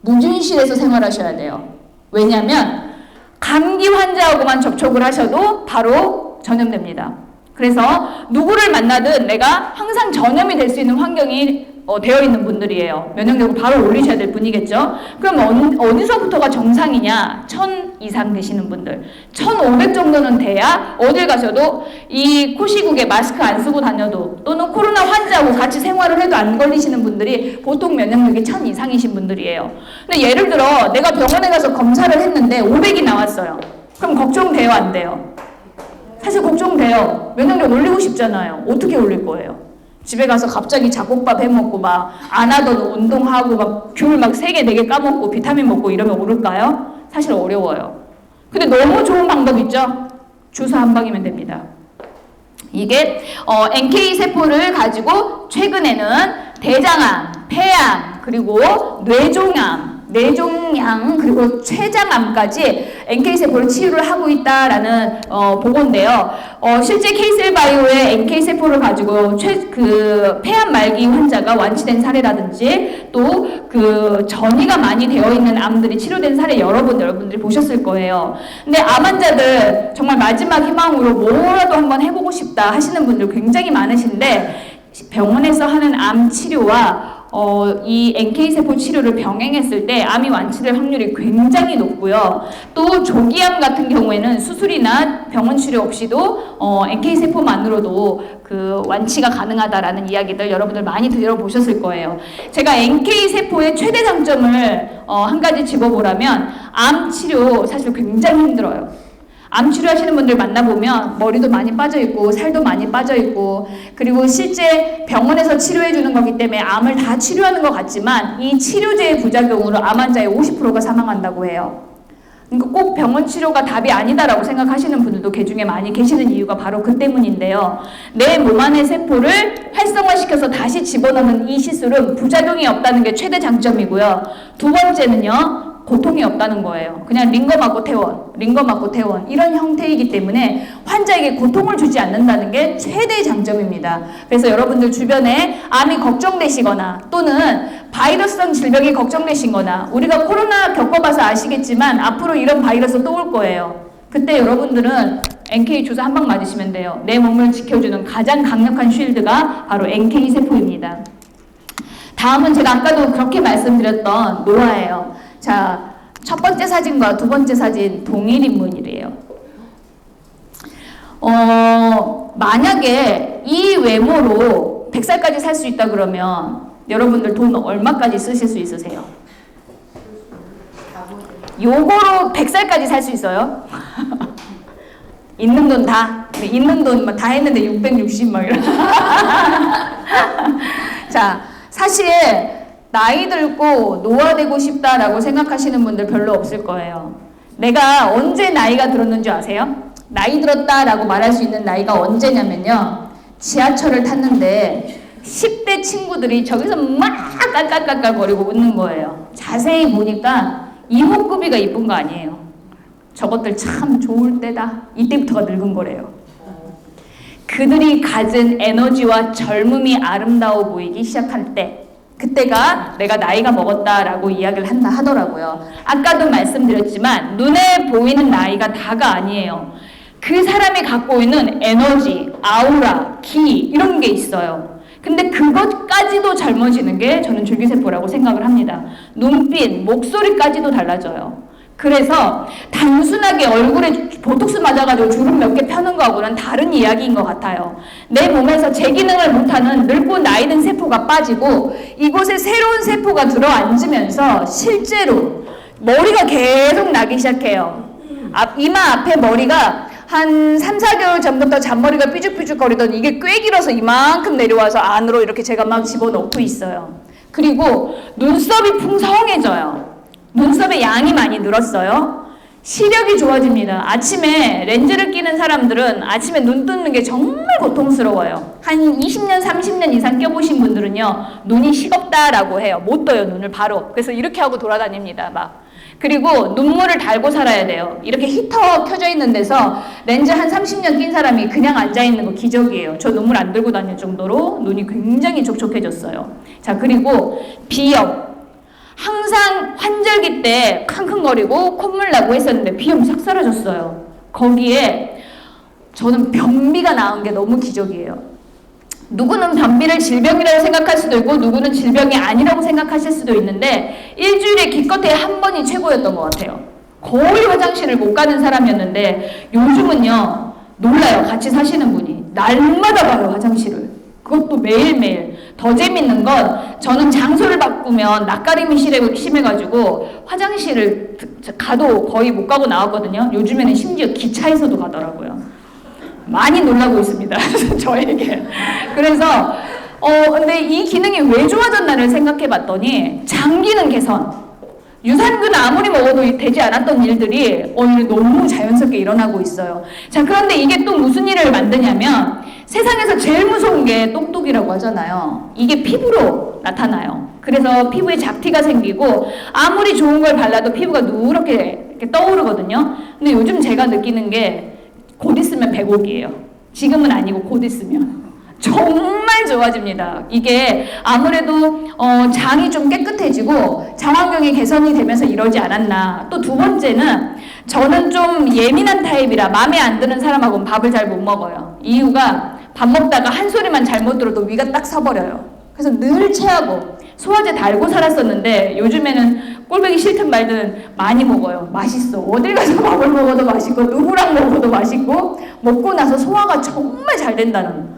무균실에서 생활하셔야 돼요. 왜냐하면 감기 환자하고만 접촉을 하셔도 바로 전염됩니다. 그래서 누구를 만나든 내가 항상 전염이 될 수 있는 환경이 되어 있는 분들이에요. 면역력을 바로 올리셔야 될 분이겠죠. 그럼 어디서부터가 정상이냐? 1000 이상 되시는 분들, 1500 정도는 돼야 어딜 가셔도 이 코시국에 마스크 안 쓰고 다녀도, 또는 코로나 환자하고 같이 생활을 해도 안 걸리시는 분들이 보통 면역력이 1000 이상이신 분들이에요. 근데 예를 들어 내가 병원에 가서 검사를 했는데 500이 나왔어요. 그럼 걱정돼요, 안 돼요? 사실 걱정돼요. 면역력 올리고 싶잖아요. 어떻게 올릴 거예요? 집에 가서 갑자기 잡곡밥 해먹고 막 안 하던 운동하고 막 귤 막 3개 4개 까먹고 비타민 먹고 이러면 오를까요? 사실 어려워요. 근데 너무 좋은 방법 있죠? 주사 한 방이면 됩니다. 이게 NK세포를 가지고 최근에는 대장암, 폐암, 그리고 뇌종양, 그리고 췌장암까지 NK세포를 치유를 하고 있다라는 보고인데요. 실제 K-셀바이오의 NK세포를 가지고 폐암 말기 환자가 완치된 사례라든지, 또 전이가 많이 되어 있는 암들이 치료된 사례 여러분들이 보셨을 거예요. 근데 암 환자들 정말 마지막 희망으로 뭐라도 한번 해보고 싶다 하시는 분들 굉장히 많으신데, 병원에서 하는 암 치료와 이 NK세포 치료를 병행했을 때 암이 완치될 확률이 굉장히 높고요. 또 조기암 같은 경우에는 수술이나 병원 치료 없이도 NK세포만으로도 그 완치가 가능하다라는 이야기들 여러분들 많이 들어보셨을 거예요. 제가 NK세포의 최대 장점을 한 가지 집어보라면 암 치료 사실 굉장히 힘들어요. 암 치료하시는 분들 만나보면 머리도 많이 빠져있고 살도 많이 빠져있고 그리고 실제 병원에서 치료해주는 거기 때문에 암을 다 치료하는 것 같지만 이 치료제의 부작용으로 암 환자의 50%가 사망한다고 해요. 그러니까 꼭 병원 치료가 답이 아니다라고 생각하시는 분들도 그 중에 많이 계시는 이유가 바로 그 때문인데요. 내 몸 안의 세포를 활성화시켜서 다시 집어넣는 이 시술은 부작용이 없다는 게 최대 장점이고요. 두 번째는요. 고통이 없다는 거예요. 그냥 링거 맞고 퇴원, 링거 맞고 퇴원 이런 형태이기 때문에 환자에게 고통을 주지 않는다는 게 최대 장점입니다. 그래서 여러분들 주변에 암이 걱정되시거나 또는 바이러스성 질병이 걱정되시거나 우리가 코로나 겪어봐서 아시겠지만 앞으로 이런 바이러스 또 올 거예요. 그때 여러분들은 NK 주사 한 방 맞으시면 돼요. 내 몸을 지켜주는 가장 강력한 쉴드가 바로 NK 세포입니다. 다음은 제가 아까도 그렇게 말씀드렸던 노화예요. 자, 첫 번째 사진과 두 번째 사진 동일 인물이래요. 만약에 이 외모로 100살까지 살 수 있다 그러면 여러분들 돈 얼마까지 쓰실 수 있으세요? 요거로 100살까지 살 수 있어요? 있는 돈 다? 있는 돈 다 했는데 660 막 이런. 자, 사실 나이 들고 노화되고 싶다라고 생각하시는 분들 별로 없을 거예요. 내가 언제 나이가 들었는 줄 아세요? 나이 들었다라고 말할 수 있는 나이가 언제냐면요. 지하철을 탔는데 10대 친구들이 저기서 막 깔깔깔깔거리고 웃는 거예요. 자세히 보니까 이목구비가 이쁜 거 아니에요. 저것들 참 좋을 때다. 이때부터가 늙은 거래요. 그들이 가진 에너지와 젊음이 아름다워 보이기 시작할 때 그때가 내가 나이가 먹었다라고 이야기를 한다 하더라고요. 아까도 말씀드렸지만 눈에 보이는 나이가 다가 아니에요. 그 사람이 갖고 있는 에너지, 아우라, 기 이런 게 있어요. 근데 그것까지도 젊어지는 게 저는 줄기세포라고 생각을 합니다. 눈빛, 목소리까지도 달라져요. 그래서 단순하게 얼굴에 보톡스 맞아가지고 주름 몇 개 펴는 거하고는 다른 이야기인 것 같아요. 내 몸에서 제 기능을 못하는 늙고 나이 든 세포가 빠지고 이곳에 새로운 세포가 들어앉으면서 실제로 머리가 계속 나기 시작해요. 이마 앞에 머리가 한 3, 4개월 전부터 잔머리가 삐죽삐죽 거리던 이게 꽤 길어서 이만큼 내려와서 안으로 이렇게 제가 막 집어넣고 있어요. 그리고 눈썹이 풍성해져요. 눈썹의 양이 많이 늘었어요. 시력이 좋아집니다. 아침에 렌즈를 끼는 사람들은 아침에 눈 뜨는 게 정말 고통스러워요. 한 20년, 30년 이상 껴보신 분들은요. 눈이 식었다라고 해요. 못 떠요, 눈을 바로. 그래서 이렇게 하고 돌아다닙니다. 막. 그리고 눈물을 달고 살아야 돼요. 이렇게 히터 켜져 있는 데서 렌즈 한 30년 낀 사람이 그냥 앉아있는 거 기적이에요. 저 눈물 안 들고 다닐 정도로 눈이 굉장히 촉촉해졌어요. 자, 그리고 비염. 항상 환절기 때 킁킁거리고 콧물 나고 했었는데 비염이 싹 사라졌어요. 거기에 저는 변비가 나은 게 너무 기적이에요. 누구는 변비를 질병이라고 생각할 수도 있고 누구는 질병이 아니라고 생각하실 수도 있는데 일주일에 기껏해 한 번이 최고였던 것 같아요. 거의 화장실을 못 가는 사람이었는데 요즘은요 놀라요. 같이 사시는 분이 날마다 가요 화장실을. 그것도 매일매일. 더 재밌는 건 저는 장소를 바꾸면 낯가림이 심해가지고 화장실을 가도 거의 못 가고 나왔거든요. 요즘에는 심지어 기차에서도 가더라고요. 많이 놀라고 있습니다. 저에게. 그래서 근데 이 기능이 왜 좋아졌나를 생각해 봤더니 장기능 개선. 유산균 아무리 먹어도 되지 않았던 일들이 오늘 너무 자연스럽게 일어나고 있어요. 자, 그런데 이게 또 무슨 일을 만드냐면 세상에서 제일 무서운 게 똑똑이라고 하잖아요. 이게 피부로 나타나요. 그래서 피부에 잡티가 생기고 아무리 좋은 걸 발라도 피부가 누렇게 이렇게 떠오르거든요. 근데 요즘 제가 느끼는 게 곧 있으면 100억이에요. 지금은 아니고 곧 있으면. 정말 좋아집니다. 이게 아무래도 장이 좀 깨끗해지고 장환경이 개선이 되면서 이러지 않았나. 또 두 번째는 저는 좀 예민한 타입이라 마음에 안 드는 사람하고는 밥을 잘 못 먹어요. 이유가 밥 먹다가 한 소리만 잘못 들어도 위가 딱 서버려요. 그래서 늘 체하고 소화제 달고 살았었는데 요즘에는 꼴보기 싫든 말든 많이 먹어요. 맛있어. 어딜 가서 밥을 먹어도 맛있고 누구랑 먹어도 맛있고 먹고 나서 소화가 정말 잘 된다는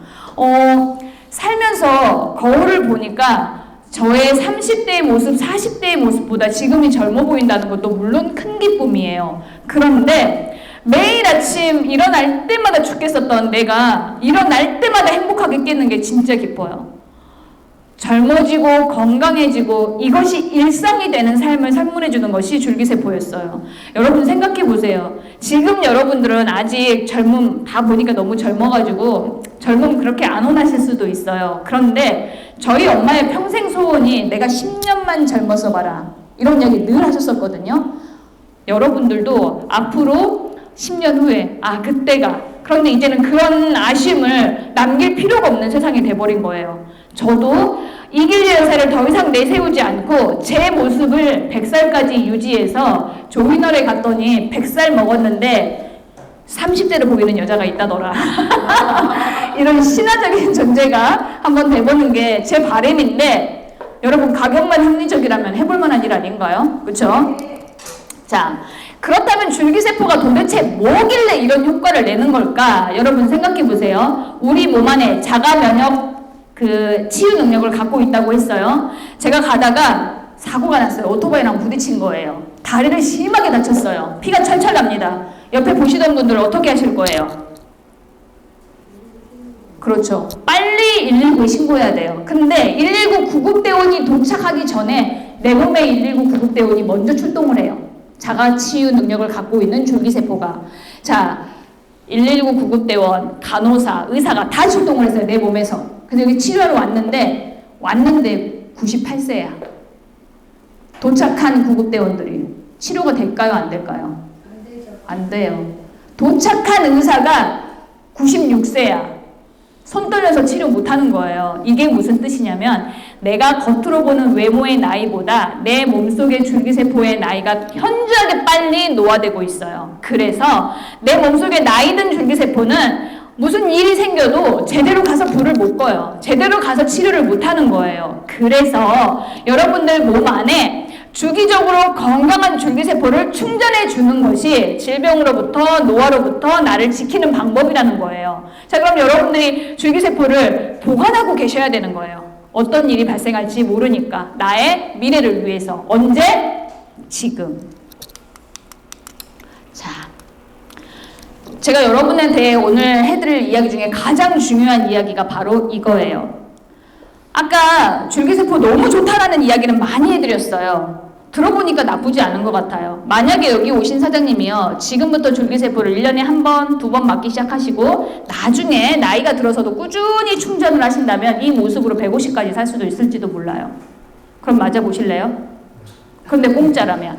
살면서 거울을 보니까 저의 30대의 모습, 40대의 모습보다 지금이 젊어 보인다는 것도 물론 큰 기쁨이에요. 그런데 매일 아침 일어날 때마다 죽겠었던 내가 일어날 때마다 행복하게 깨는 게 진짜 기뻐요. 젊어지고 건강해지고 이것이 일상이 되는 삶을 선물해주는 것이 줄기세포였어요. 여러분 생각해 보세요. 지금 여러분들은 아직 젊음 다 보니까 너무 젊어가지고 젊음 그렇게 안 원하실 수도 있어요. 그런데 저희 엄마의 평생 소원이 내가 10년만 젊어서 봐라 이런 이야기 늘 하셨었거든요. 여러분들도 앞으로 10년 후에 그때가 그런데 이제는 그런 아쉬움을 남길 필요가 없는 세상이 돼버린 거예요. 저도 이길 연세를 더 이상 내세우지 않고 제 모습을 100살까지 유지해서 조이널에 갔더니 100살 먹었는데 30대로 보이는 여자가 있다더라. 이런 신화적인 존재가 한번 돼보는 게 제 바람인데 여러분 가격만 합리적이라면 해볼 만한 일 아닌가요? 그렇죠? 자, 그렇다면 줄기세포가 도대체 뭐길래 이런 효과를 내는 걸까? 여러분 생각해 보세요. 우리 몸 안에 자가 면역 치유 능력을 갖고 있다고 했어요. 제가 가다가 사고가 났어요. 오토바이랑 부딪힌 거예요. 다리를 심하게 다쳤어요. 피가 철철 납니다. 옆에 보시던 분들 어떻게 하실 거예요? 그렇죠. 빨리 119에 신고해야 돼요. 근데 119 구급대원이 도착하기 전에 내 몸에 119 구급대원이 먼저 출동을 해요. 자가치유 능력을 갖고 있는 줄기세포가. 자, 119 구급대원, 간호사, 의사가 다 출동을 했어요. 내 몸에서. 근데 여기 치료하러 왔는데 98세야. 도착한 구급대원들이 치료가 될까요? 안 될까요? 안 되죠. 안 돼요. 도착한 의사가 96세야. 손 떨려서 치료 못하는 거예요. 이게 무슨 뜻이냐면 내가 겉으로 보는 외모의 나이보다 내 몸속의 줄기세포의 나이가 현저하게 빨리 노화되고 있어요. 그래서 내 몸속에 나이든 줄기세포는 무슨 일이 생겨도 제대로 가서 불을 못 꺼요. 제대로 가서 치료를 못하는 거예요. 그래서 여러분들 몸 안에 주기적으로 건강한 줄기세포를 충전해 주는 것이 질병으로부터 노화로부터 나를 지키는 방법이라는 거예요. 자, 그럼 여러분들이 줄기세포를 보관하고 계셔야 되는 거예요. 어떤 일이 발생할지 모르니까 나의 미래를 위해서. 언제? 지금. 자, 제가 여러분한테 오늘 해드릴 이야기 중에 가장 중요한 이야기가 바로 이거예요. 아까 줄기세포 너무 좋다라는 이야기는 많이 해드렸어요. 들어보니까 나쁘지 않은 것 같아요. 만약에 여기 오신 사장님이요, 지금부터 줄기세포를 1년에 한 번, 2번 맞기 시작하시고 나중에 나이가 들어서도 꾸준히 충전을 하신다면 이 모습으로 150까지 살 수도 있을지도 몰라요. 그럼 맞아보실래요? 그런데 공짜라면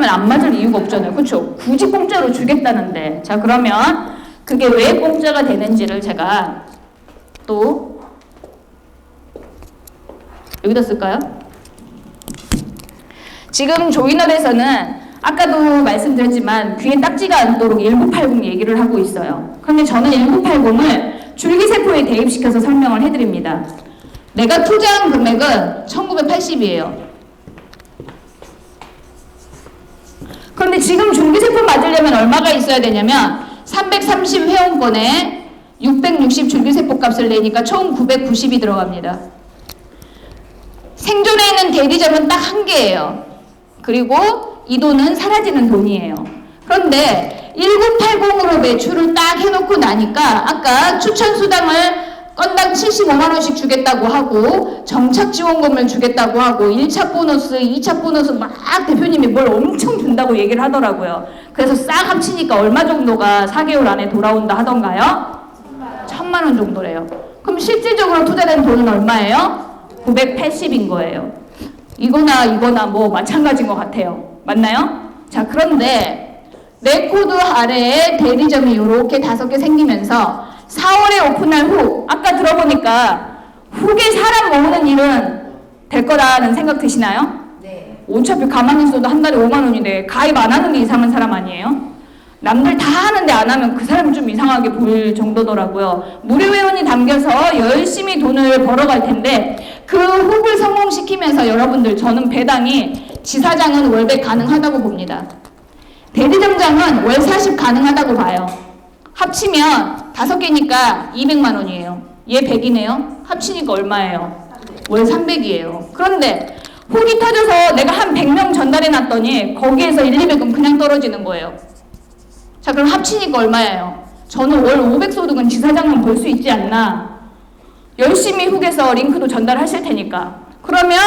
안 맞을 이유가 없잖아요. 그렇죠? 굳이 공짜로 주겠다는데. 자, 그러면 그게 왜 공짜가 되는지를 제가 또 여기다 쓸까요? 지금 조이널에서는 아까도 말씀드렸지만 귀에 딱지가 않도록 1980 얘기를 하고 있어요. 그런데 저는 1980을 줄기세포에 대입시켜서 설명을 해드립니다. 내가 투자한 금액은 1980이에요. 그런데 지금 줄기세포 맞으려면 얼마가 있어야 되냐면 330 회원권에 660 줄기세포 값을 내니까 총 990이 들어갑니다. 생존해 있는 대리점은 딱 한 개예요. 그리고 이 돈은 사라지는 돈이에요. 그런데 1980으로 매출을 딱 해놓고 나니까 아까 추천수당을 건당 75만원씩 주겠다고 하고 정착지원금을 주겠다고 하고 1차 보너스, 2차 보너스 막 대표님이 뭘 엄청 준다고 얘기를 하더라고요. 그래서 싹 합치니까 얼마 정도가 4개월 안에 돌아온다 하던가요? 1000만원 정도래요. 그럼 실질적으로 투자된 돈은 얼마예요? 980인 거예요. 이거나 뭐 마찬가지인 것 같아요. 맞나요? 자, 그런데 레코드 아래에 대리점이 이렇게 5개 생기면서 4월에 오픈할 후, 아까 들어보니까 후에 사람 모으는 일은 될 거라는 생각 드시나요? 네. 어차피 가만히 있어도 한 달에 5만 원인데 가입 안 하는 게 이상한 사람 아니에요? 남들 다 하는데 안 하면 그 사람이 좀 이상하게 보일 정도더라고요. 무료 회원이 담겨서 열심히 돈을 벌어갈 텐데 그 훅을 성공시키면서 여러분들 저는 배당이 지사장은 월백 가능하다고 봅니다. 대리점장은 월 40 가능하다고 봐요. 합치면 5개니까 200만 원이에요. 얘 100이네요. 합치니까 얼마예요? 월 300이에요. 그런데 훅이 터져서 내가 한 100명 전달해 놨더니 거기에서 1, 200은 그냥 떨어지는 거예요. 자, 그럼 합치니까 얼마예요? 저는 월 500 소득은 지사장만 벌 수 있지 않나. 열심히 훅에서 링크도 전달하실 테니까. 그러면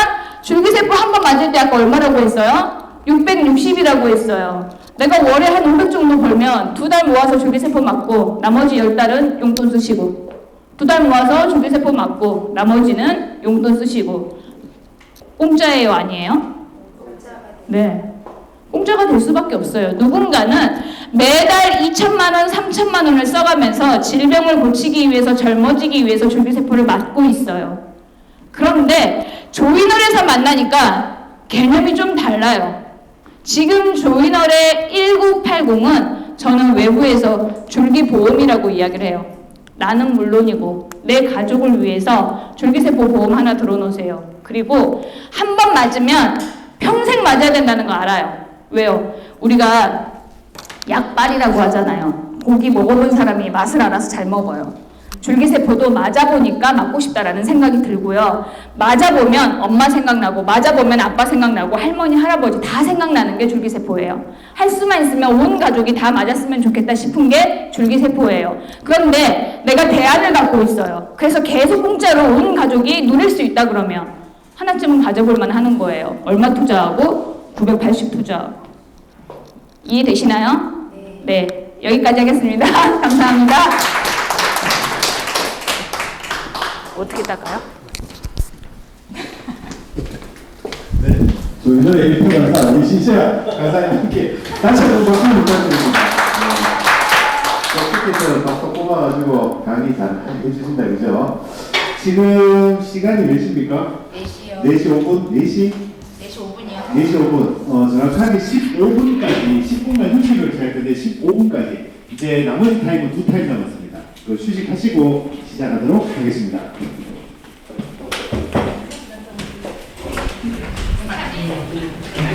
줄기세포 한 번 맞을 때 아까 얼마라고 했어요? 660이라고 했어요. 내가 월에 한 500 정도 벌면 2달 모아서 줄기세포 맞고 나머지 10달은 용돈 쓰시고, 2달 모아서 줄기세포 맞고 나머지는 용돈 쓰시고. 공짜예요, 아니에요? 네. 공짜가 될 수밖에 없어요. 누군가는 매달 2천만 원, 3천만 원을 써가면서 질병을 고치기 위해서, 젊어지기 위해서 줄기세포를 맞고 있어요. 그런데 조인월에서 만나니까 개념이 좀 달라요. 지금 조인월의 1980은 저는 외부에서 줄기보험이라고 이야기를 해요. 나는 물론이고 내 가족을 위해서 줄기세포 보험 하나 들어놓으세요. 그리고 한 번 맞으면 평생 맞아야 된다는 거 알아요. 왜요? 우리가 약발이라고 하잖아요. 고기 먹어본 사람이 맛을 알아서 잘 먹어요. 줄기세포도 맞아보니까 맞고 싶다라는 생각이 들고요. 맞아보면 엄마 생각나고, 맞아보면 아빠 생각나고, 할머니, 할아버지 다 생각나는 게 줄기세포예요. 할 수만 있으면 온 가족이 다 맞았으면 좋겠다 싶은 게 줄기세포예요. 그런데 내가 대안을 갖고 있어요. 그래서 계속 공짜로 온 가족이 누릴 수 있다 그러면 하나쯤은 가져볼 만 하는 거예요. 얼마 투자하고? 980 투자. 이해되시나요? 네. 여기까지 하겠습니다. 감사합니다. 어떻게 닦아요? 네, 조인월의 1등 강사 우리 신세아 강사님 함께 다시 한번 박수 부탁드립니다. 티켓을 박수 뽑아가지고 강의 잘 해주신다 그죠? 지금 시간이 몇 시입니까? 4시요. 4시 5분? 4시? 4시 5분이요. 4시 5분. 정확하게 15분까지 10분간 휴식을 취할 텐데 15분까지 이제 나머지 타임은 2타임 남았습니다. 그 휴식하시고 시작하도록 하겠습니다. 네.